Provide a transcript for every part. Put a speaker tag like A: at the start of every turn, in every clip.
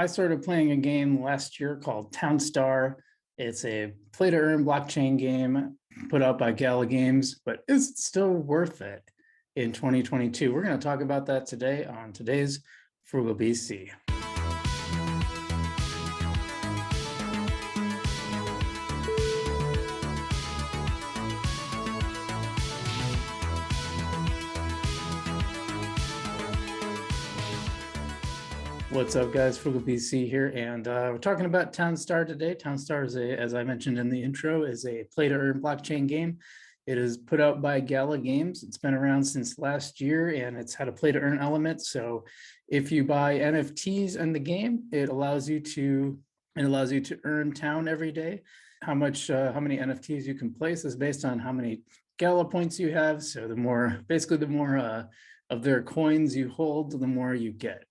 A: I started playing a game last year called Townstar. It's a play to earn blockchain game put out by Gala Games, but it's still worth it in 2022. We're going to talk about that today on today's FrugalBC. What's up, guys? FrugalBC here, and we're talking about Townstar today. Townstar is as I mentioned in the intro, is a play-to-earn blockchain game. It is put out by Gala Games. It's been around since last year, and it's had a play-to-earn element. So, if you buy NFTs in the game, it allows you to earn town every day. How many NFTs you can place is based on how many Gala points you have. So the more of their coins you hold, the more you get.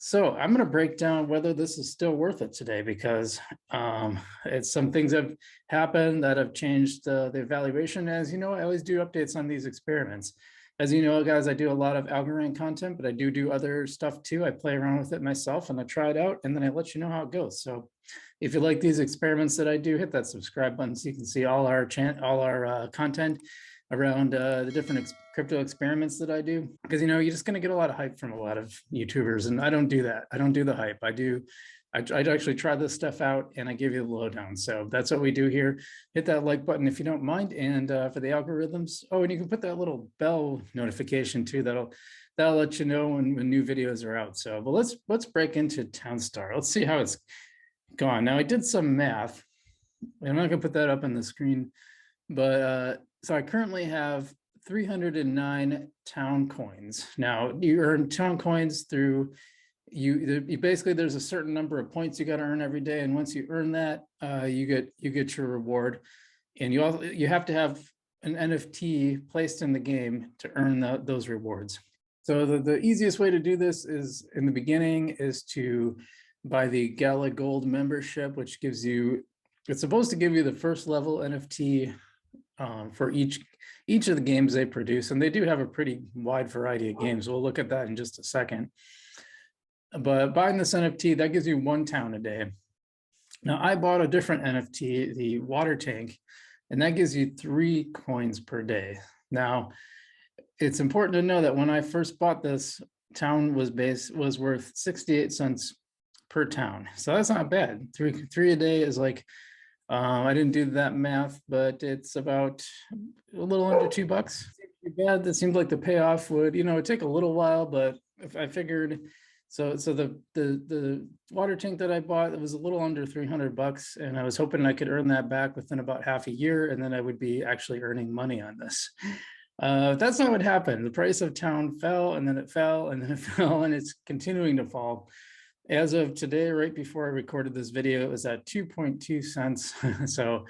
A: So I'm going to break down whether this is still worth it today, because some things have happened that have changed the evaluation. As you know, I always do updates on these experiments. As you know, guys, I do a lot of algorithm content, but I do other stuff too. I play around with it myself and I try it out, and then I let you know how it goes. So if you like these experiments that I do, hit that subscribe button so you can see all our content around the different crypto experiments that I do, because you're just going to get a lot of hype from a lot of YouTubers, and I don't do that. I don't do the hype. I actually try this stuff out and I give you the lowdown. So that's what we do here. Hit that like button if you don't mind, and for the algorithms. Oh, and you can put that little bell notification too. That'll let you know when new videos are out. So, but let's break into Townstar. Let's see how it's gone. Now I did some math. I'm not gonna put that up on the screen, but so I currently have 309 town coins. Now you earn town coins through you basically, there's a certain number of points you got to earn every day, and once you earn that, you get your reward. And you have to have an NFT placed in the game to earn those rewards. So the easiest way to do this is in the beginning is to buy the Gala Gold membership, which gives you, it's supposed to give you the first level NFT for each of the games they produce, and they do have a pretty wide variety of games. We'll look at that in just a second. But buying this NFT, that gives you 1 town a day. Now I bought a different NFT, the water tank, and that gives you 3 coins per day. Now it's important to know that when I first bought this, town was worth 68 cents per town. So that's not bad. Three a day is like, I didn't do that math, but it's about a little under $2. Too bad. That seemed like the payoff would, it'd take a little while, but if I figured, so the water tank that I bought, it was a little under $300, and I was hoping I could earn that back within about half a year, and then I would be actually earning money on this. That's not what happened. The price of town fell, and then it fell, and then it fell, and it's continuing to fall. As of today, right before I recorded this video, it was at 2.2 cents. So,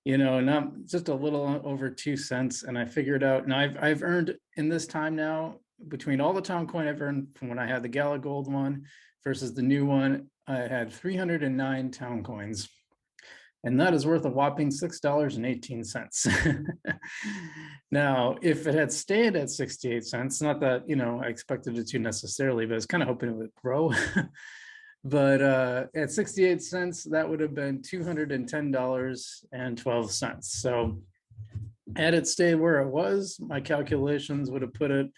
A: not just a little over 2 cents. And I figured out, and I've earned in this time now, between all the town coin I've earned from when I had the Gala Gold one versus the new one, I had 309 town coins. And that is worth a whopping $6.18. Now, if it had stayed at 68 cents, not that, I expected it to necessarily, but I was kind of hoping it would grow. But at 68 cents, that would have been $210.12. So had it stayed where it was, my calculations would have put it,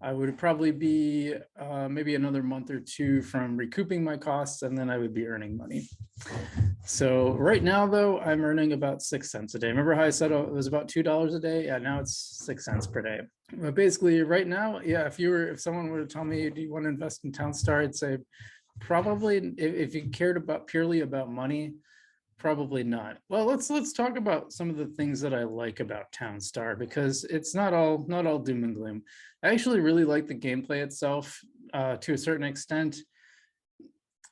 A: I would probably be maybe another month or two from recouping my costs, and then I would be earning money. So right now, though, I'm earning about 6 cents a day. Remember how I said it was about $2 a day? Yeah, now it's 6 cents per day. But basically right now, yeah, if someone were to tell me, do you want to invest in Townstar, I'd say probably, if you cared purely about money, probably not. Well, let's talk about some of the things that I like about Townstar, because it's not all doom and gloom. I actually really like the gameplay itself to a certain extent.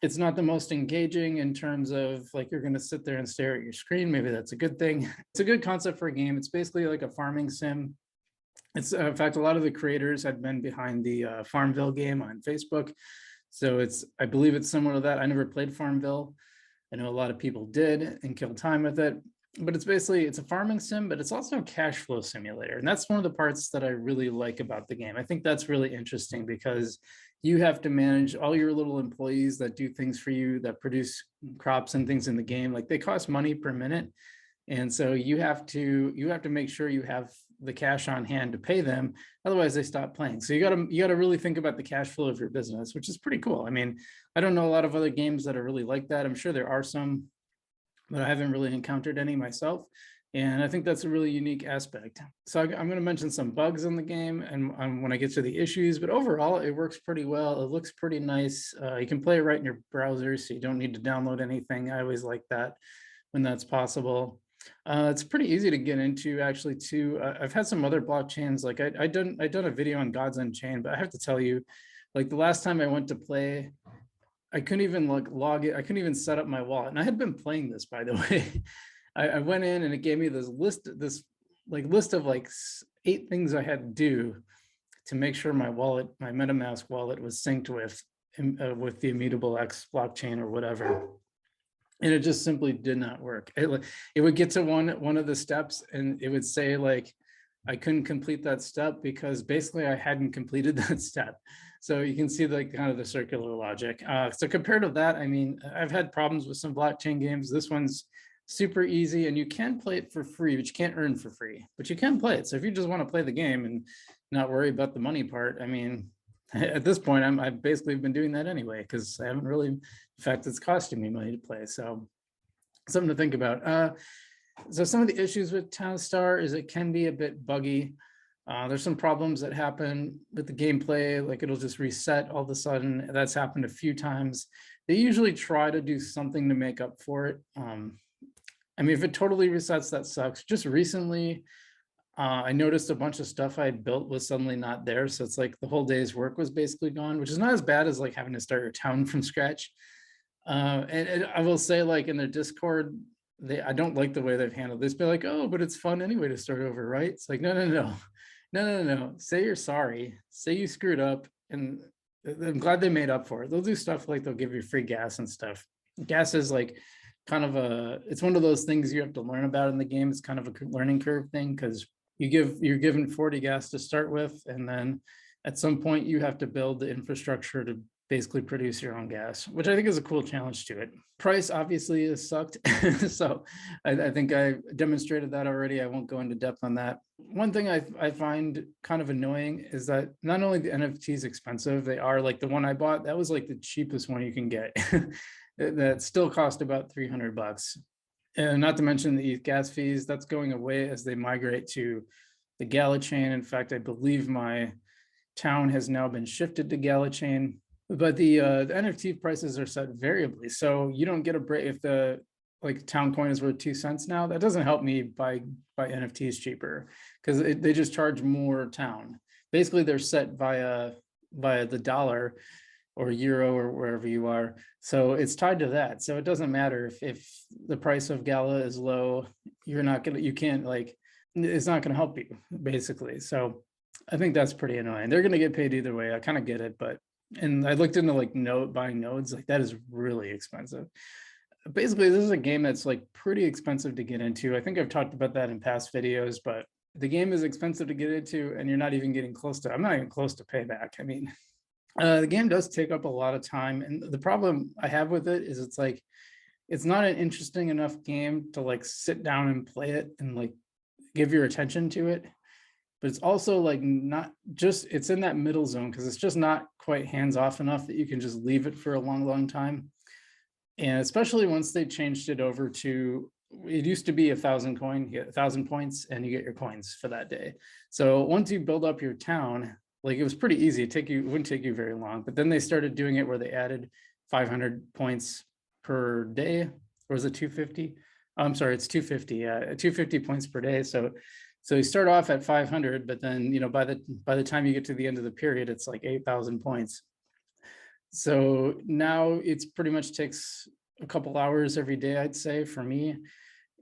A: It's not the most engaging in terms of like you're going to sit there and stare at your screen. Maybe that's a good thing. It's a good concept for a game. It's basically like a farming sim. It's in fact, a lot of the creators had been behind the Farmville game on Facebook. So I believe it's similar to that. I never played Farmville. I know a lot of people did and killed time with it, but it's a farming sim, but it's also a cash flow simulator. And that's one of the parts that I really like about the game. I think that's really interesting because you have to manage all your little employees that do things for you, that produce crops and things in the game. Like they cost money per minute. And so you have to make sure you have the cash on hand to pay them. Otherwise they stop playing. So you gotta really think about the cash flow of your business, which is pretty cool. I mean, I don't know a lot of other games that are really like that. I'm sure there are some, but I haven't really encountered any myself. And I think that's a really unique aspect. So I'm going to mention some bugs in the game and when I get to the issues, but overall it works pretty well. It looks pretty nice. You can play it right in your browser, so you don't need to download anything. I always like that when that's possible. It's pretty easy to get into actually too. I've had some other blockchains, like I done a video on Gods Unchained, but I have to tell you, like the last time I went to play, I couldn't even like log it. I couldn't even set up my wallet. And I had been playing this, by the way. I went in and it gave me this list of like 8 things I had to do to make sure my wallet, my MetaMask wallet, was synced with the Immutable X blockchain or whatever. And it just simply did not work. It would get to one of the steps and it would say like, I couldn't complete that step because basically I hadn't completed that step. So you can see like kind of the circular logic. So compared to that, I mean, I've had problems with some blockchain games. This one's super easy and you can play it for free, but you can't earn for free, but you can play it. So if you just want to play the game and not worry about the money part, I mean, at this point, I've basically been doing that anyway, because I haven't really, in fact, it's costing me money to play. So something to think about. So some of the issues with Townstar is it can be a bit buggy. There's some problems that happen with the gameplay, like it'll just reset all of a sudden. That's happened a few times. They usually try to do something to make up for it. I mean, if it totally resets, that sucks. Just recently, I noticed a bunch of stuff I had built was suddenly not there. So it's like the whole day's work was basically gone, which is not as bad as like having to start your town from scratch. And I will say, like in their Discord, I don't like the way they've handled this. Be like, oh, but it's fun anyway to start over, right? It's like, no. Say you're sorry. Say you screwed up, and I'm glad they made up for it. They'll do stuff like they'll give you free gas and stuff. Gas is like kind of it's one of those things you have to learn about in the game. It's kind of a learning curve thing because you're given 40 gas to start with, and then at some point you have to build the infrastructure to basically produce your own gas, which I think is a cool challenge to it. Price obviously has sucked. So I think I demonstrated that already. I won't go into depth on that. One thing I find kind of annoying is that not only the NFTs expensive, they are like the one I bought, that was like the cheapest one you can get. That still cost about $300. And not to mention the ETH gas fees, that's going away as they migrate to the Gala chain. In fact, I believe my town has now been shifted to Gala chain. But the NFT prices are set variably, so you don't get a break if the like town coin is worth 2 cents now. That doesn't help me buy NFTs cheaper because they just charge more town. Basically, they're set via the dollar or euro or wherever you are. So it's tied to that. So it doesn't matter if the price of Gala is low, you can't like, it's not gonna help you basically. So I think that's pretty annoying. They're gonna get paid either way. I kind of get it, but, and I looked into like buying nodes, like that is really expensive. Basically, this is a game that's like pretty expensive to get into. I think I've talked about that in past videos, but the game is expensive to get into and you're not even getting close to, I'm not even close to payback. I mean, the game does take up a lot of time. And the problem I have with it is it's like, it's not an interesting enough game to like sit down and play it and like give your attention to it. But it's also like not just, it's in that middle zone because it's just not quite hands off enough that you can just leave it for a long time. And especially once they changed it over to, it used to be 1,000 coin, you get 1,000 points and you get your coins for that day. So once you build up your town, like it was pretty easy. It wouldn't take you very long, but then they started doing it where they added 500 points per day, or is it 250? I'm sorry, it's 250. Yeah, 250 points per day. So you start off at 500, but then, you know, by the time you get to the end of the period, it's like 8,000 points. So now it's pretty much takes a couple hours every day, I'd say, for me.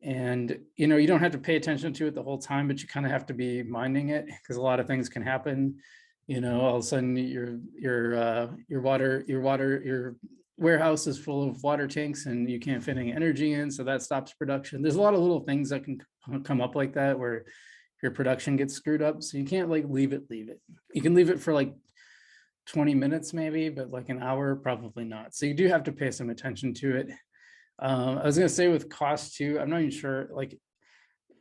A: And, you know, you don't have to pay attention to it the whole time, but you kind of have to be minding it because a lot of things can happen. You know, all of a sudden your warehouse is full of water tanks and you can't fit any energy in, so that stops production. There's a lot of little things that can come up like that where your production gets screwed up. So you can't like leave it. You can leave it for like 20 minutes maybe, but like an hour, probably not. So you do have to pay some attention to it. I was gonna say with cost too, I'm not even sure, like,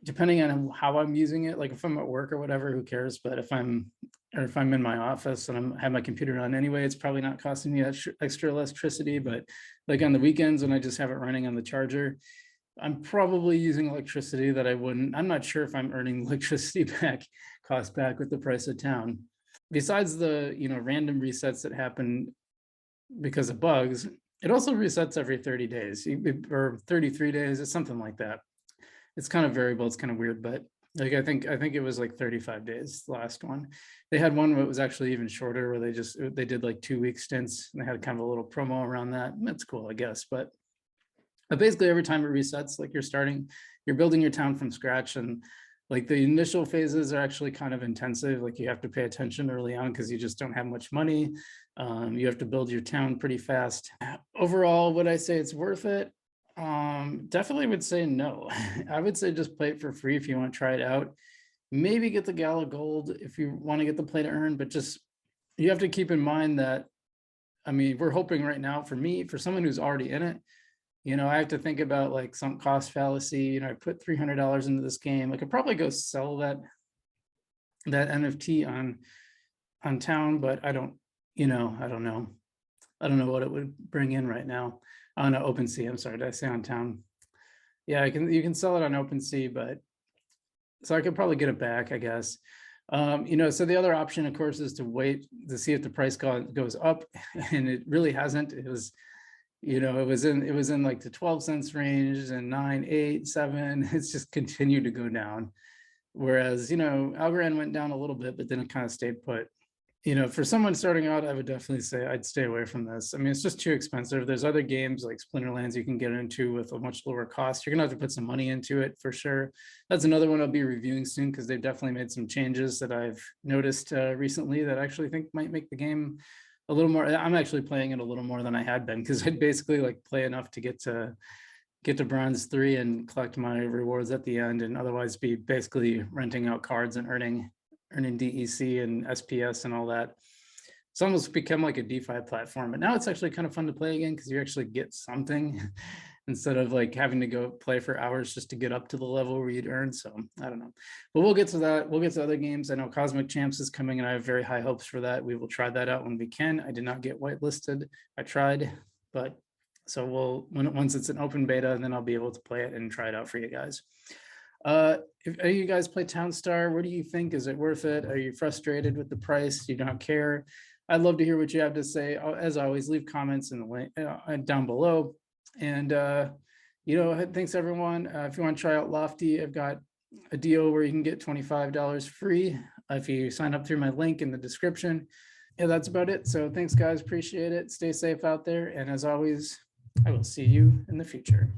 A: depending on how I'm using it, like if I'm at work or whatever, who cares? But if I'm in my office and have my computer on anyway, it's probably not costing me extra electricity. But like on the weekends when I just have it running on the charger, I'm probably using electricity that I wouldn't. I'm not sure if I'm earning electricity cost back with the price of town. Besides the random resets that happen because of bugs, it also resets every 30 days or 33 days. It's something like that. It's kind of variable. It's kind of weird, but like I think it was like 35 days. The last one, they had one where it was actually even shorter, where they did like 2-week stints, and they had kind of a little promo around that. That's cool, I guess. But basically, every time it resets, like you're building your town from scratch, and like the initial phases are actually kind of intensive. Like you have to pay attention early on because you just don't have much money. You have to build your town pretty fast. Overall, would I say it's worth it? Definitely would say no. I would say just play it for free if you want to try it out. Maybe get the Gala Gold if you want to get the play to earn, but just you have to keep in mind that, I mean, we're hoping right now, for someone who's already in it, I have to think about like some cost fallacy. I put $300 into this game. I could probably go sell that NFT on town, but I don't know. I don't know what it would bring in right now. On OpenSea, I'm sorry, did I say on town? Yeah, you can sell it on OpenSea, but so I could probably get it back, I guess. So the other option, of course, is to wait to see if the price goes up, and it really hasn't. It was in like the 12 cents range, and 9, 8, 7. It's just continued to go down. Whereas Algorand went down a little bit, but then it kind of stayed put. For someone starting out, I would definitely say I'd stay away from this. I mean, it's just too expensive. There's other games like Splinterlands you can get into with a much lower cost. You're gonna have to put some money into it for sure. That's another one I'll be reviewing soon, because they've definitely made some changes that I've noticed recently that I actually think might make the game a little more. I'm actually playing it a little more than I had been, because I'd basically like play enough to get to bronze 3 and collect my rewards at the end, and otherwise be basically renting out cards and earning DEC and SPS and all that. It's almost become like a DeFi platform, but now it's actually kind of fun to play again, because you actually get something instead of like having to go play for hours just to get up to the level where you'd earn. So I don't know, but we'll get to that. We'll get to other games. I know Cosmic Champs is coming, and I have very high hopes for that. We will try that out when we can. I did not get whitelisted. I tried, but so once it's an open beta, then I'll be able to play it and try it out for you guys. If any of you guys play Townstar, what do you think? Is it worth it? Are you frustrated with the price? Do you not care? I'd love to hear what you have to say. As always, leave comments in the link down below. And thanks everyone. If you want to try out Lofty, I've got a deal where you can get $25 free if you sign up through my link in the description. Yeah, that's about it. So thanks guys, appreciate it. Stay safe out there. And as always, I will see you in the future.